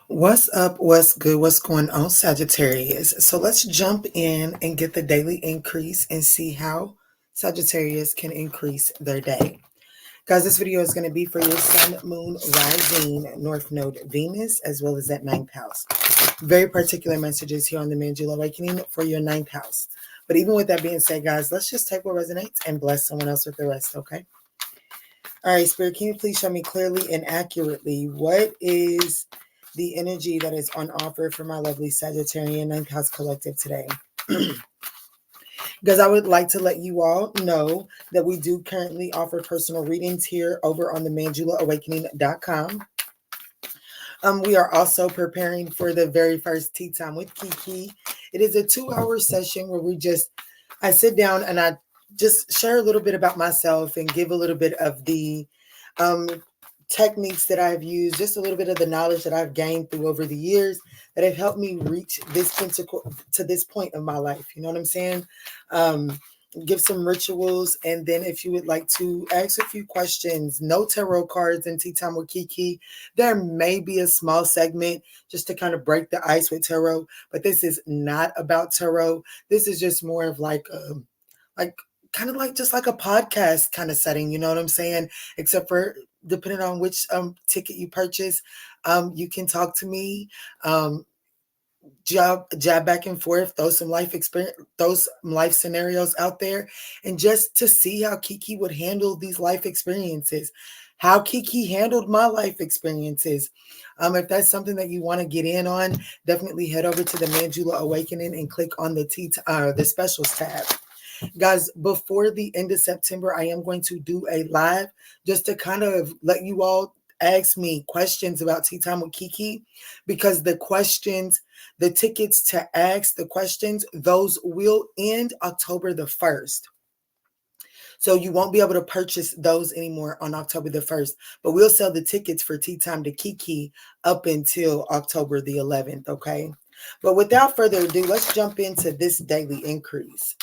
What's up? What's good? What's going on, Sagittarius? So let's jump in and get the daily increase and see how Sagittarius can increase their day. Guys, this video is going to be for your Sun, Moon, Rising, North Node, Venus, as well as that ninth house. Very particular messages here on the Manjula Awakening for your ninth house. But even with that being said, guys, let's just take what resonates and bless someone else with the rest, okay? All right, Spirit, can you please show me clearly and accurately what is the energy that is on offer for my lovely Sagittarian ninth house collective today? Because I would like to let you all know that we do currently offer personal readings here over on the ManjulaAwakening.com. We are also preparing for the very first Tea Time with Kiki. It is a 2-hour session where I sit down and I just share a little bit about myself and give a little bit of the techniques that I've used, just a little bit of the knowledge that I've gained through over the years that have helped me reach this to this point of my life. You know what I'm saying? Give some rituals, and then if you would like to ask a few questions, no tarot cards in Tea Time with Kiki. There may be a small segment just to kind of break the ice with tarot, but this is not about tarot. This is just more of like kind of like just like a podcast kind of setting, you know what I'm saying? Except for depending on which ticket you purchase, you can talk to me, jab back and forth, throw some life experience, those life scenarios out there, and just to see how Kiki would handle these life experiences, how Kiki handled my life experiences. If that's something that you want to get in on, definitely head over to the Manjula Awakening and click on the specials tab. Guys, before the end of September, I am going to do a live just to kind of let you all ask me questions about Tea Time with Kiki, because the tickets to ask the questions, those will end October the 1st. So you won't be able to purchase those anymore on October the 1st, but we'll sell the tickets for Tea Time to Kiki up until October the 11th, okay? But without further ado, let's jump into this daily increase.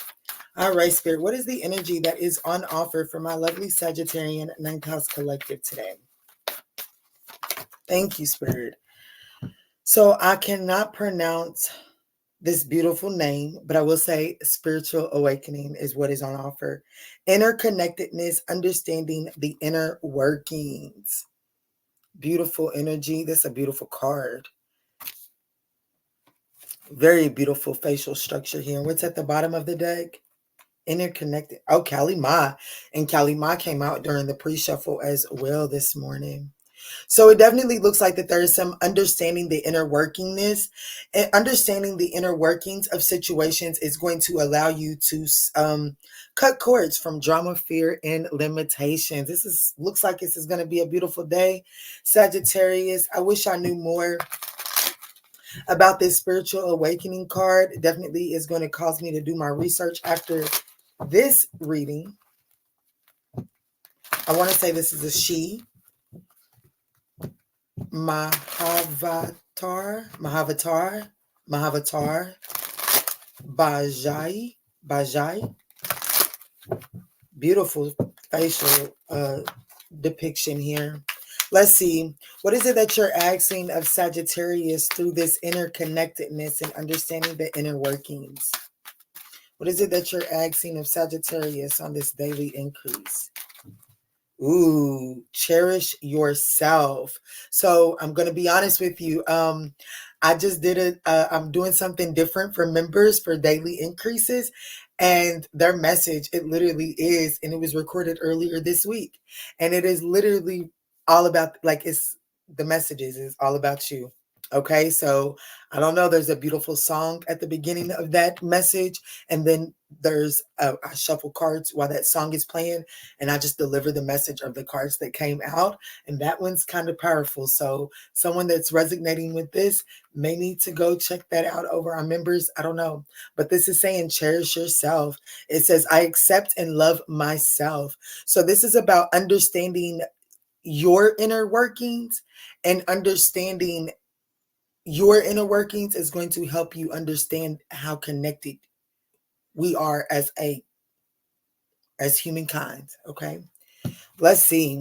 All right, Spirit, what is the energy that is on offer for my lovely Sagittarian ninth house collective today? Thank you, Spirit. So I cannot pronounce this beautiful name, but I will say spiritual awakening is what is on offer. Interconnectedness, understanding the inner workings. Beautiful energy. That's a beautiful card. Very beautiful facial structure here. What's at the bottom of the deck? Interconnected. Oh, Kali Ma. And Kali Ma came out during the pre-shuffle as well this morning. So it definitely looks like that there is some understanding the inner workingness, and understanding the inner workings of situations is going to allow you to cut cords from drama, fear, and limitations. Looks like this is going to be a beautiful day, Sagittarius. I wish I knew more about this spiritual awakening card. It definitely is going to cause me to do my research after this reading. I want to say this is a she. Mahavatar, Bajai. Beautiful facial depiction here. Let's see. What is it that you're asking of Sagittarius through this interconnectedness and understanding the inner workings? What is it that you're asking of Sagittarius on this daily increase? Ooh, cherish yourself. So I'm going to be honest with you. I just did it. I'm doing something different for members for daily increases, and their message, it literally is, and it was recorded earlier this week. And it is literally all about, the messages is all about you. Okay, so I don't know. There's a beautiful song at the beginning of that message, and then there's I shuffle cards while that song is playing, and I just deliver the message of the cards that came out, and that one's kind of powerful. So someone that's resonating with this may need to go check that out over our members. I don't know, but this is saying cherish yourself. It says I accept and love myself. So this is about understanding your inner workings, and understanding your inner workings is going to help you understand how connected we are as humankind. Okay, let's see.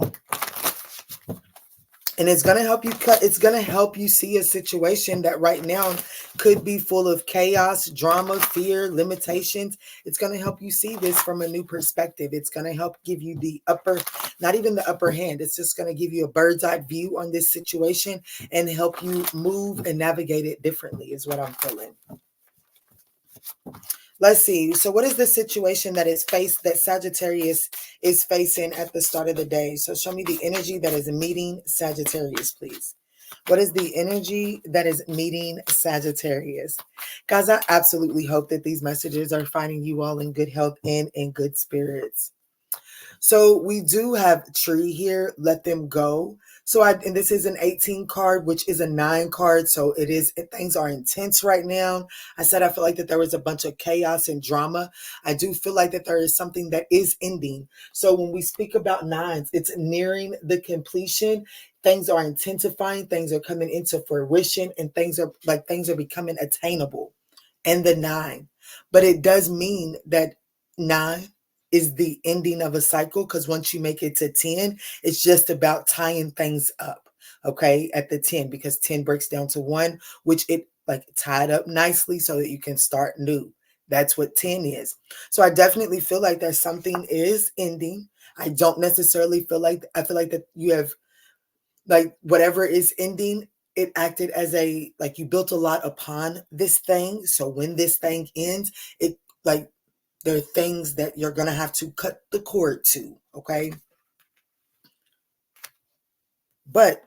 And it's going to help you it's going to help you see a situation that right now could be full of chaos, drama, fear, limitations. It's going to help you see this from a new perspective. It's going to help give you the not even the upper hand. It's just going to give you a bird's eye view on this situation and help you move and navigate it differently is what I'm feeling. Let's see. So what is the situation that that Sagittarius is facing at the start of the day? So show me the energy that is meeting Sagittarius, please. What is the energy that is meeting Sagittarius? Guys, I absolutely hope that these messages are finding you all in good health and in good spirits. So we do have tree here. Let them go. So and this is an 18 card, which is a 9 card. So things are intense right now. I said, I feel like that there was a bunch of chaos and drama. I do feel like that there is something that is ending. So when we speak about 9s, it's nearing the completion. Things are intensifying. Things are coming into fruition and things are becoming attainable. And the 9, but it does mean that 9 is the ending of a cycle, because once you make it to 10, it's just about tying things up, okay, at the 10, because 10 breaks down to 1, which it tied up nicely so that you can start new. That's what 10 is. So I definitely feel like that something is ending. I don't necessarily feel like, I feel like that you have, whatever is ending, it acted as you built a lot upon this thing. So when this thing ends, there are things that you're going to have to cut the cord to, okay? But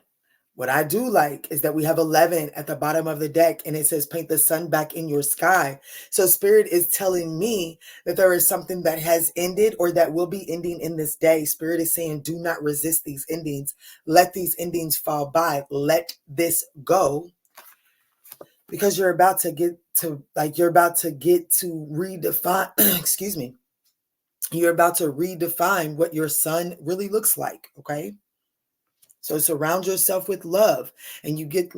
what I do like is that we have 11 at the bottom of the deck, and it says paint the sun back in your sky. So Spirit is telling me that there is something that has ended or that will be ending in this day. Spirit is saying, do not resist these endings. Let these endings fall by. Let this go. Because you're about to get to redefine, excuse me. You're about to redefine what your sun really looks like, okay? So surround yourself with love, and you get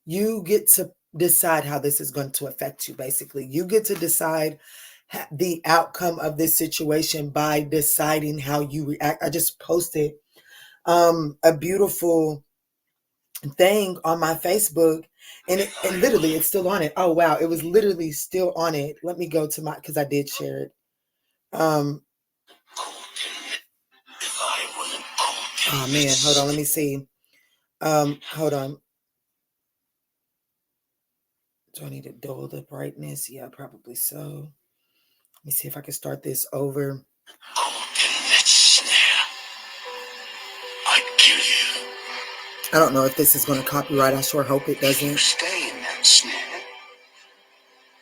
you get to decide how this is going to affect you, basically. You get to decide the outcome of this situation by deciding how you react. I just posted a beautiful thing on my Facebook, and literally it's still on it. Oh wow, it was literally still on it. Let me go to because I did share it. Oh man, hold on, let me see. Hold on. Do I need to dull the brightness? Yeah, probably so. Let me see if I can start this over. In that snare, I'd kill you. I don't know if this is going to copyright. I sure hope it doesn't. If you stay in that snare,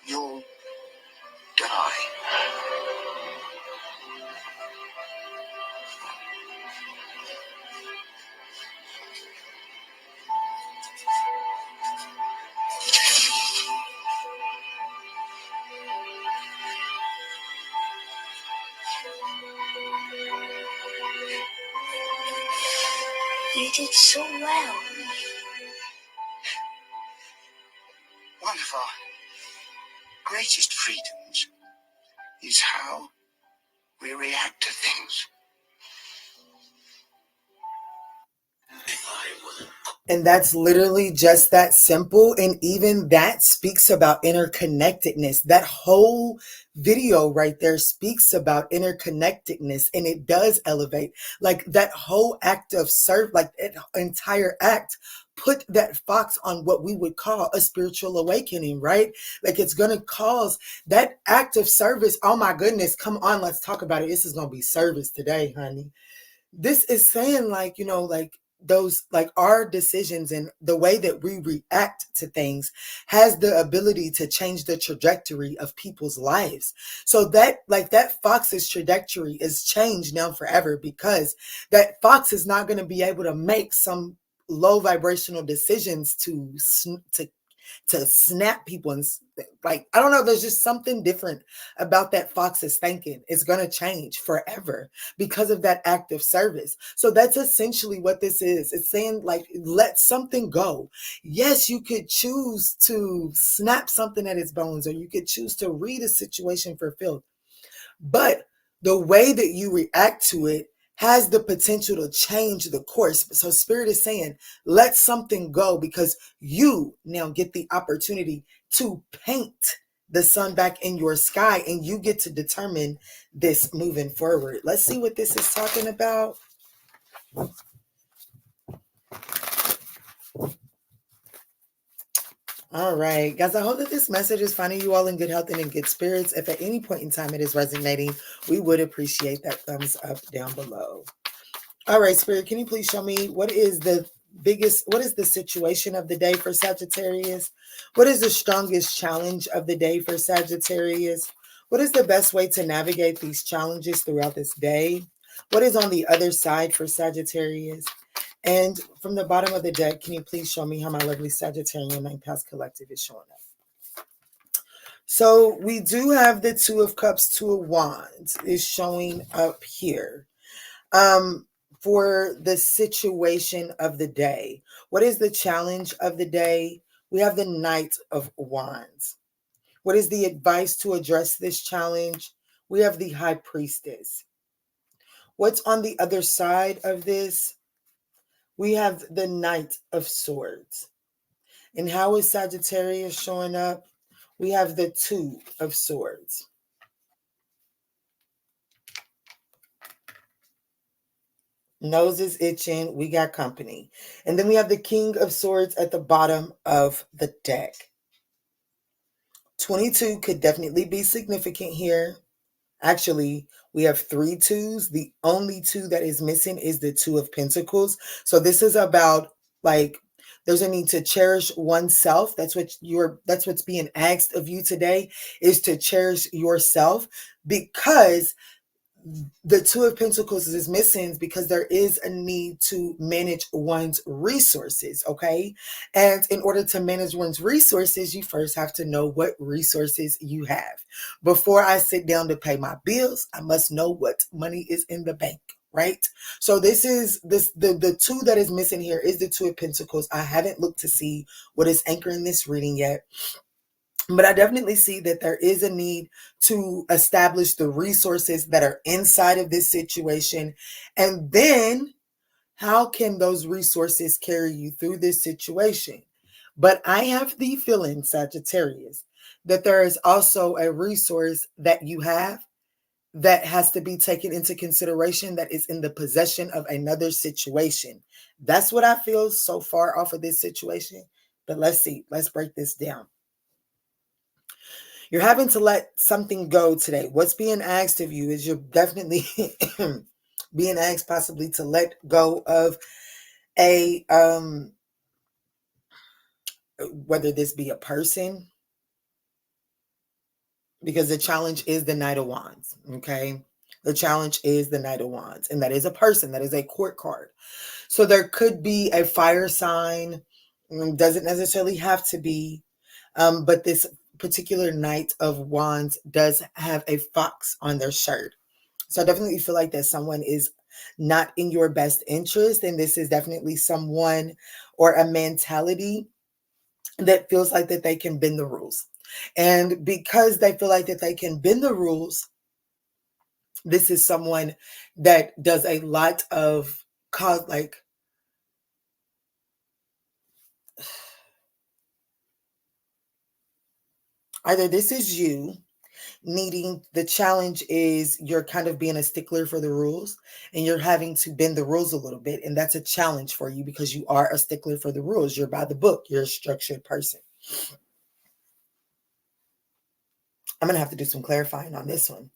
you'll die. You did so well. One of our greatest freedoms is how we react to things. And that's literally just that simple. And even that speaks about interconnectedness. That whole video right there speaks about interconnectedness, and it does elevate. That whole act of that entire act put that fox on what we would call a spiritual awakening, right? It's going to cause that act of service. Oh my goodness, come on, let's talk about it. This is going to be service today, honey. This is saying those our decisions and the way that we react to things has the ability to change the trajectory of people's lives. So that that fox's trajectory is changed now forever, because that fox is not going to be able to make some low vibrational decisions to snap people and I don't know, there's just something different about that fox's thinking. It's going to change forever because of that act of service. So that's essentially what this is. It's saying let something go. Yes, you could choose to snap something at its bones, or you could choose to read a situation for filth, but the way that you react to it has the potential to change the course. So Spirit is saying, let something go, because you now get the opportunity to paint the sun back in your sky, and you get to determine this moving forward. Let's see what this is talking about. All right, guys, I hope that this message is finding you all in good health and in good spirits. If at any point in time it is resonating, we would appreciate that thumbs up down below. All right, Spirit, can you please show me what is the situation of the day for Sagittarius? What is the strongest challenge of the day for Sagittarius? What is the best way to navigate these challenges throughout this day? What is on the other side for Sagittarius? And from the bottom of the deck, can you please show me how my lovely Sagittarian Ninth House Collective is showing up? So we do have the Two of Cups, Two of Wands is showing up here. For the situation of the day. What is the challenge of the day? We have the Knight of Wands. What is the advice to address this challenge? We have the High Priestess. What's on the other side of this? We have the Knight of Swords. And how is Sagittarius showing up? We have the Two of Swords. Nose is itching. We got company. And then we have the King of Swords at the bottom of the deck. 22 could definitely be significant here. Actually, we have 3 2s. The only 2 that is missing is the Two of Pentacles. So this is about, like, there's a need to cherish oneself. That's what's being asked of you today, is to cherish yourself, because the Two of Pentacles is missing because there is a need to manage one's resources, okay? And in order to manage one's resources, you first have to know what resources you have. Before I sit down to pay my bills, I must know what money is in the bank, right? So the 2 that is missing here is the Two of Pentacles. I haven't looked to see what is anchoring this reading yet. But I definitely see that there is a need to establish the resources that are inside of this situation. And then how can those resources carry you through this situation? But I have the feeling, Sagittarius, that there is also a resource that you have that has to be taken into consideration that is in the possession of another situation. That's what I feel so far off of this situation. But let's see. Let's break this down. You're having to let something go today. What's being asked of you is you're definitely being asked possibly to let go of a, whether this be a person, because the challenge is the Knight of Wands, okay? The challenge is the Knight of Wands, and that is a person. That is a court card. So there could be a fire sign. Doesn't necessarily have to be, but this particular Knight of Wands does have a fox on their shirt. So I definitely feel like that someone is not in your best interest. And this is definitely someone or a mentality that feels like that they can bend the rules. And because they feel like that they can bend the rules, this is someone that does a lot of either this is you needing, the challenge is you're kind of being a stickler for the rules and you're having to bend the rules a little bit. And that's a challenge for you because you are a stickler for the rules. You're by the book. You're a structured person. I'm going to have to do some clarifying on this one,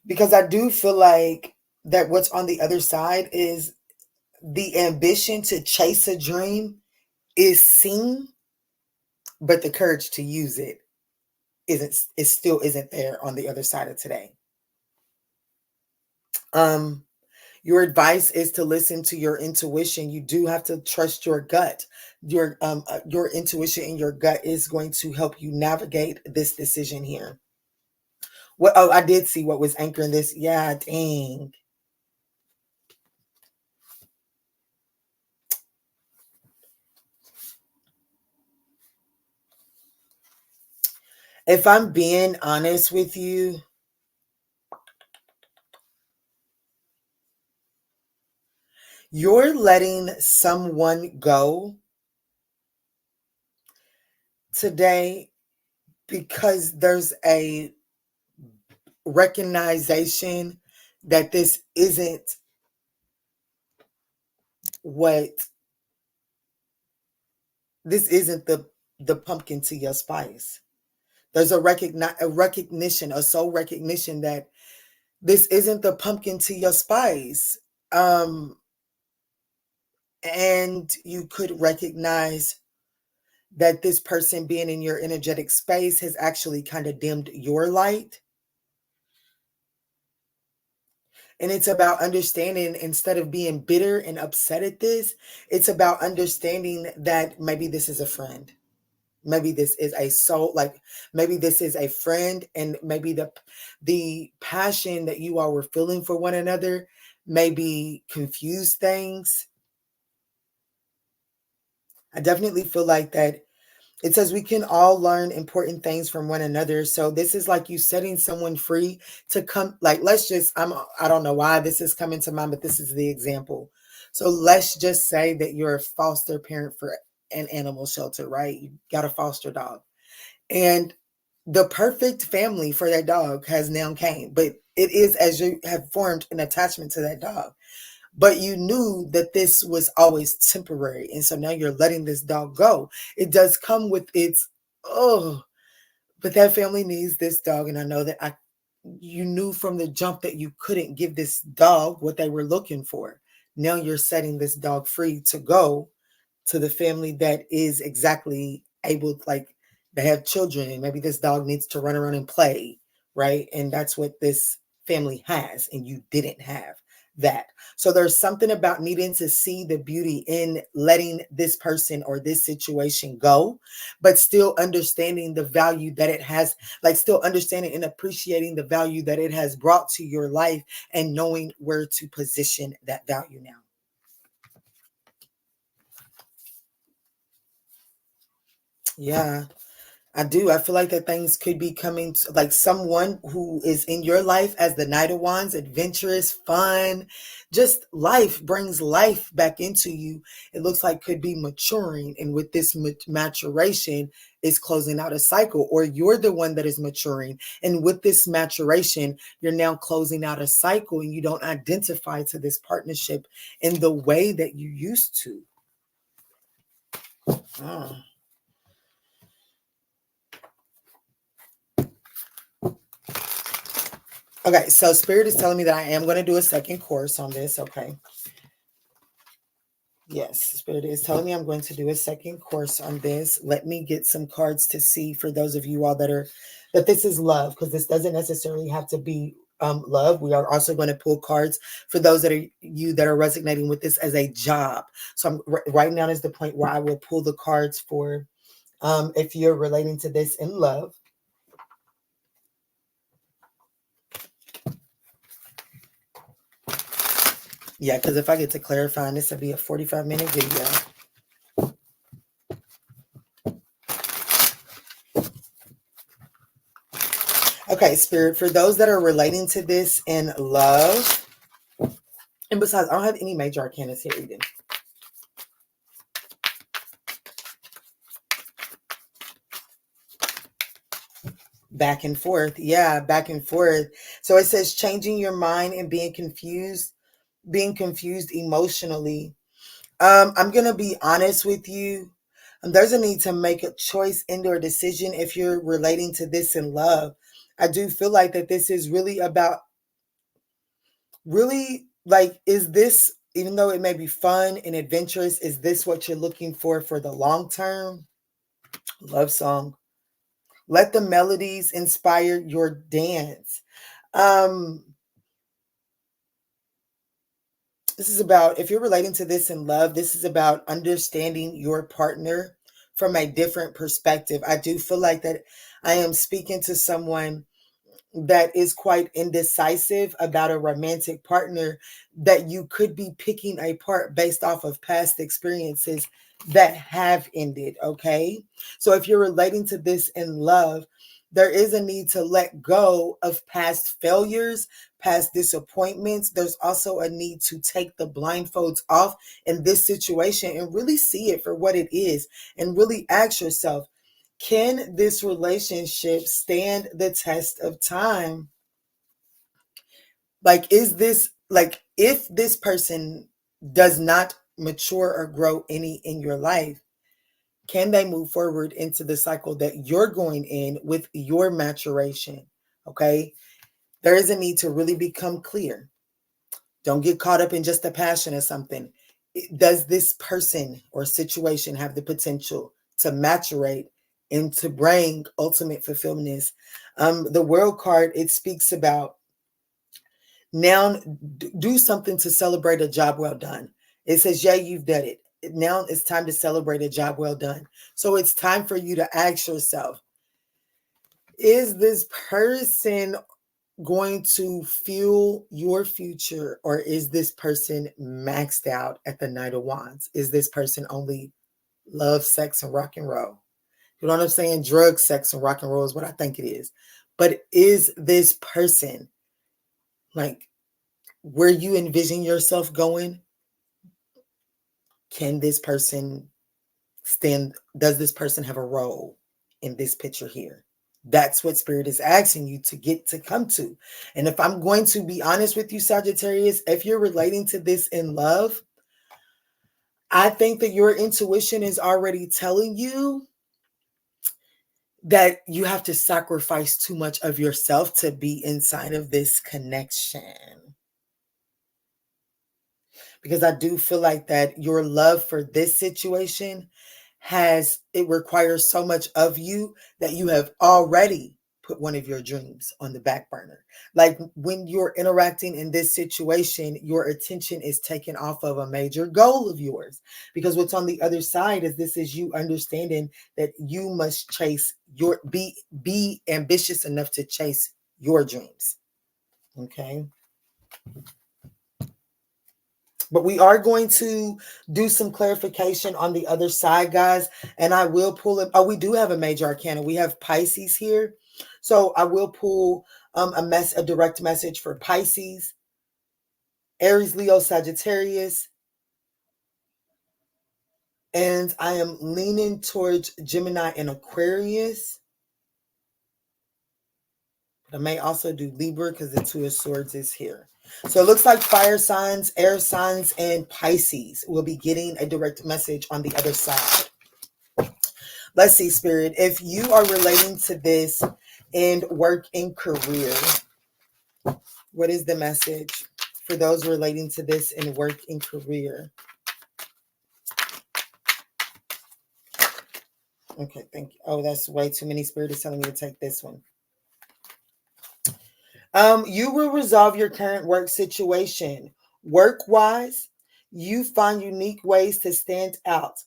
because I do feel like that what's on the other side is the ambition to chase a dream is seen, but the courage to use it still isn't there on the other side of today. Your advice is to listen to your intuition. You do have to trust your gut. Your intuition and your gut is going to help you navigate this decision here. What? Oh, I did see what was anchoring this. Yeah, dang. If I'm being honest with you, You're letting someone go today because there's a recognition that this isn't the pumpkin to your spice. There's a recognition, a soul recognition that this isn't the pumpkin to your spice. And you could recognize that this person being in your energetic space has actually kind of dimmed your light. And it's about understanding, instead of being bitter and upset at this, it's about understanding that maybe this is a friend. Maybe this is a soul, like maybe this is a friend, and maybe the passion that you all were feeling for one another maybe confuse things. I definitely feel like that. It says we can all learn important things from one another. So this is like you setting someone free to come, like, I don't know why this is coming to mind, but this is the example. So let's just say that you're a foster parent for an animal shelter, right? You got a foster dog. And the perfect family for that dog has now came, but it is as you have formed an attachment to that dog. But you knew that this was always temporary. And so now you're letting this dog go. It does come with its, but that family needs this dog. And I know that you knew from the jump that you couldn't give this dog what they were looking for. Now you're setting this dog free to go to the family that is exactly able, like they have children, and maybe this dog needs to run around and play, right? And that's what this family has, and you didn't have that. So there's something about needing to see the beauty in letting this person or this situation go, but still understanding the value that it has, like still understanding and appreciating the value that it has brought to your life, and knowing where to position that value now. Yeah. I do. I feel like that things could be coming to, like someone who is in your life as the Knight of Wands, adventurous, fun, just life brings life back into you. It looks like could be maturing. And with this maturation is closing out a cycle, or you're the one that is maturing. And with this maturation, you're now closing out a cycle, and you don't identify to this partnership in the way that you used to. Oh. Okay, so Spirit is telling me that I am going to do a second course on this. Okay. Yes, Spirit is telling me I'm going to do a second course on this. Let me get some cards to see for those of you all that this is love, because this doesn't necessarily have to be love. We are also going to pull cards for those that are resonating with this as a job. So right now is the point where I will pull the cards for if you're relating to this in love. Yeah, because if I get to clarifying, this will be a 45-minute video. Okay, Spirit, for those that are relating to this in love, and besides, I don't have any major arcanas here either. Back and forth. Yeah, back and forth. So it says changing your mind and being confused emotionally. I'm going to be honest with you. There's a need to make a choice or a decision if you're relating to this in love. I do feel like that this is really about, really, like, is this, even though it may be fun and adventurous, is this what you're looking for the long term? Love song. Let the melodies inspire your dance. This is about, if you're relating to this in love, this is about understanding your partner from a different perspective. I do feel like that I am speaking to someone that is quite indecisive about a romantic partner that you could be picking apart based off of past experiences that have ended. Okay. So if you're relating to this in love, There is a need to let go of past failures, past disappointments. There's also a need to take the blindfolds off in this situation and really see it for what it is and really ask yourself, can this relationship stand the test of time? Like, if this person does not mature or grow any in your life, can they move forward into the cycle that you're going in with your maturation? Okay. There is a need to really become clear. Don't get caught up in just the passion of something. Does this person or situation have the potential to maturate and to bring ultimate fulfillment? The world card, it speaks about now do something to celebrate a job well done. It says, yeah, you've done it. Now it's time to celebrate a job well done. So it's time for you to ask yourself, is this person going to fuel your future, or is this person maxed out at the Knight of Wands? Is this person only love, sex, and rock and roll? You know what I'm saying? Drugs, sex, and rock and roll is what I think it is. But is this person like where you envision yourself going? Can this person stand? Does this person have a role in this picture here? That's what Spirit is asking you to get to come to. And if I'm going to be honest with you, Sagittarius, if you're relating to this in love, I think that your intuition is already telling you that you have to sacrifice too much of yourself to be inside of this connection. Because I do feel like that your love for this situation it requires so much of you that you have already put one of your dreams on the back burner. Like when you're interacting in this situation, your attention is taken off of a major goal of yours. Because what's on the other side is this is you understanding that you must chase be ambitious enough to chase your dreams. Okay. But we are going to do some clarification on the other side, guys. And I will pull it. Oh, we do have a major arcana. We have Pisces here. So I will pull a direct message for Pisces, Aries, Leo, Sagittarius. And I am leaning towards Gemini and Aquarius. But I may also do Libra because the Two of Swords is here. So it looks like fire signs, air signs, and Pisces will be getting a direct message on the other side. Let's see, Spirit. If you are relating to this in work and career, what is the message for those relating to this in work and career? Okay, thank you. Oh, that's way too many. Spirit is telling me to take this one. You will resolve your current work situation. Work-wise, you find unique ways to stand out.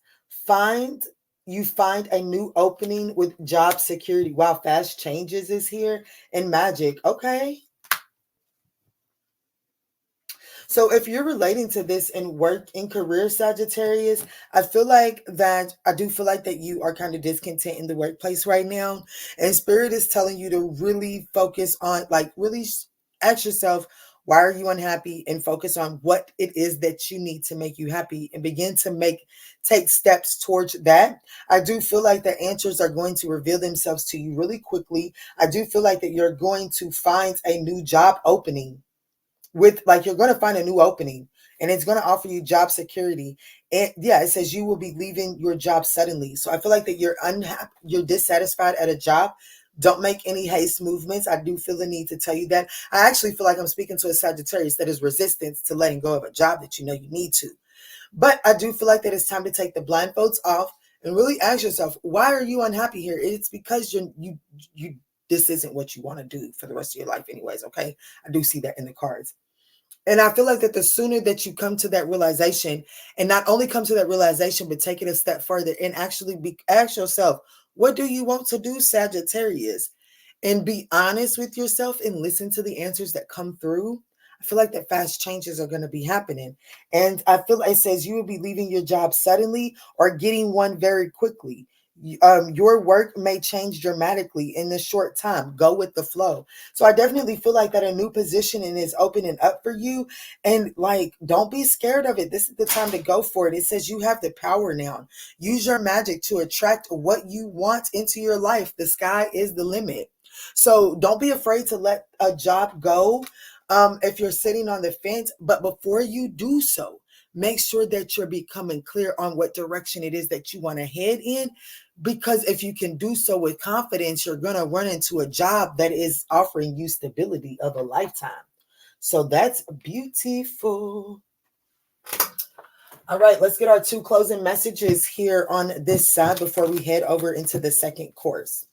You find a new opening with job security. Wow, fast changes is here. And magic. Okay. So if you're relating to this in work and career, Sagittarius, I do feel like that you are kind of discontent in the workplace right now. And Spirit is telling you to really focus on, like, really ask yourself, why are you unhappy? And focus on what it is that you need to make you happy and begin to take steps towards that. I do feel like the answers are going to reveal themselves to you really quickly. I do feel like that you're going to find a new job opening. You're going to find a new opening and it's going to offer you job security. And yeah, it says you will be leaving your job suddenly. So I feel like that you're unhappy, you're dissatisfied at a job. Don't make any haste movements. I do feel the need to tell you that. I actually feel like I'm speaking to a Sagittarius that is resistant to letting go of a job that you know you need to. But I do feel like that it's time to take the blindfolds off and really ask yourself, why are you unhappy here? It's because you this isn't what you want to do for the rest of your life anyways, okay? I do see that in the cards. And I feel like that the sooner that you come to that realization, and not only come to that realization, but take it a step further and actually ask yourself, what do you want to do, Sagittarius? And be honest with yourself and listen to the answers that come through. I feel like that fast changes are going to be happening. And I feel like it says you will be leaving your job suddenly or getting one very quickly. Your work may change dramatically in this short time. Go with the flow. So I definitely feel like that a new positioning is opening up for you. And like, don't be scared of it. This is the time to go for it. It says you have the power now. Use your magic to attract what you want into your life. The sky is the limit. So don't be afraid to let a job go if you're sitting on the fence. But before you do so, make sure that you're becoming clear on what direction it is that you want to head in, because if you can do so with confidence, you're going to run into a job that is offering you stability of a lifetime. So that's beautiful. All right, let's get our 2 closing messages here on this side before we head over into the second course.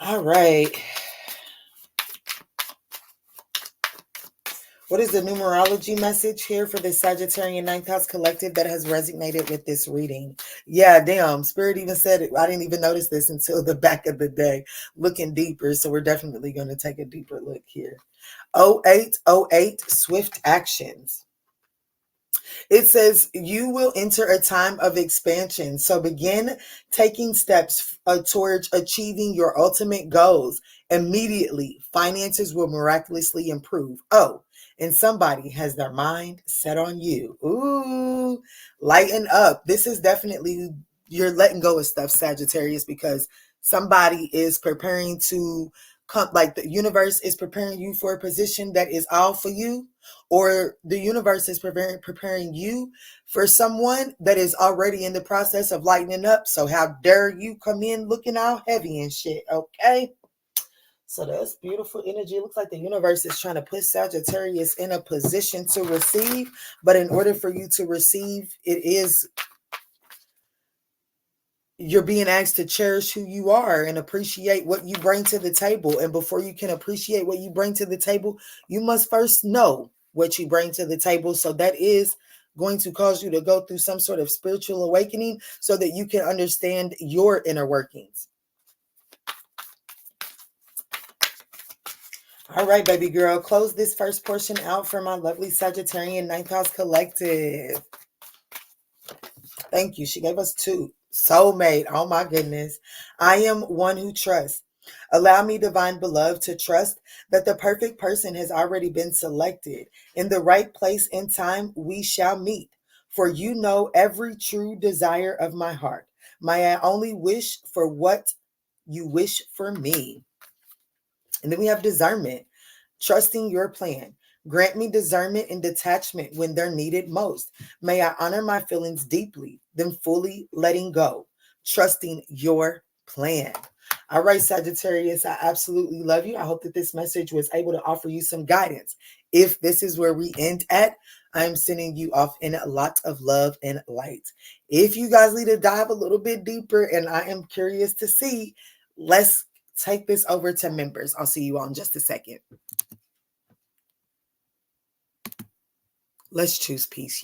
All right. What is the numerology message here for the Sagittarian 9th house collective that has resonated with this reading? Yeah, damn. Spirit even said it. I didn't even notice this until the back of the day, looking deeper. So we're definitely going to take a deeper look here. 0808, swift actions. It says you will enter a time of expansion. So begin taking steps towards achieving your ultimate goals. Immediately, finances will miraculously improve. Oh, and somebody has their mind set on you. Ooh, lighten up. This is definitely, you're letting go of stuff, Sagittarius, because somebody is preparing to come, like the universe is preparing you for a position that is all for you, or the universe is preparing you for someone that is already in the process of lightening up. So how dare you come in looking all heavy and shit, okay? So that's beautiful energy. It looks like the universe is trying to put Sagittarius in a position to receive, but in order for you to receive, you're being asked to cherish who you are and appreciate what you bring to the table. And before you can appreciate what you bring to the table, you must first know what you bring to the table. So that is going to cause you to go through some sort of spiritual awakening so that you can understand your inner workings. All right, baby girl, close this first portion out for my lovely Sagittarian 9th house collective. Thank you. She gave us 2. Soulmate. Oh my goodness. I am one who trusts. Allow me, divine beloved, to trust that the perfect person has already been selected. In the right place and time, we shall meet. For you know every true desire of my heart. May I only wish for what you wish for me. And then we have discernment. Trusting your plan. Grant me discernment and detachment when they're needed most. May I honor my feelings deeply, then fully letting go, trusting your plan. All right, Sagittarius, I absolutely love you. I hope that this message was able to offer you some guidance. If this is where we end at, I'm sending you off in a lot of love and light. If you guys need to dive a little bit deeper, and I am curious to see, let's take this over to members. I'll see you all in just a second. Let's choose peace, y'all.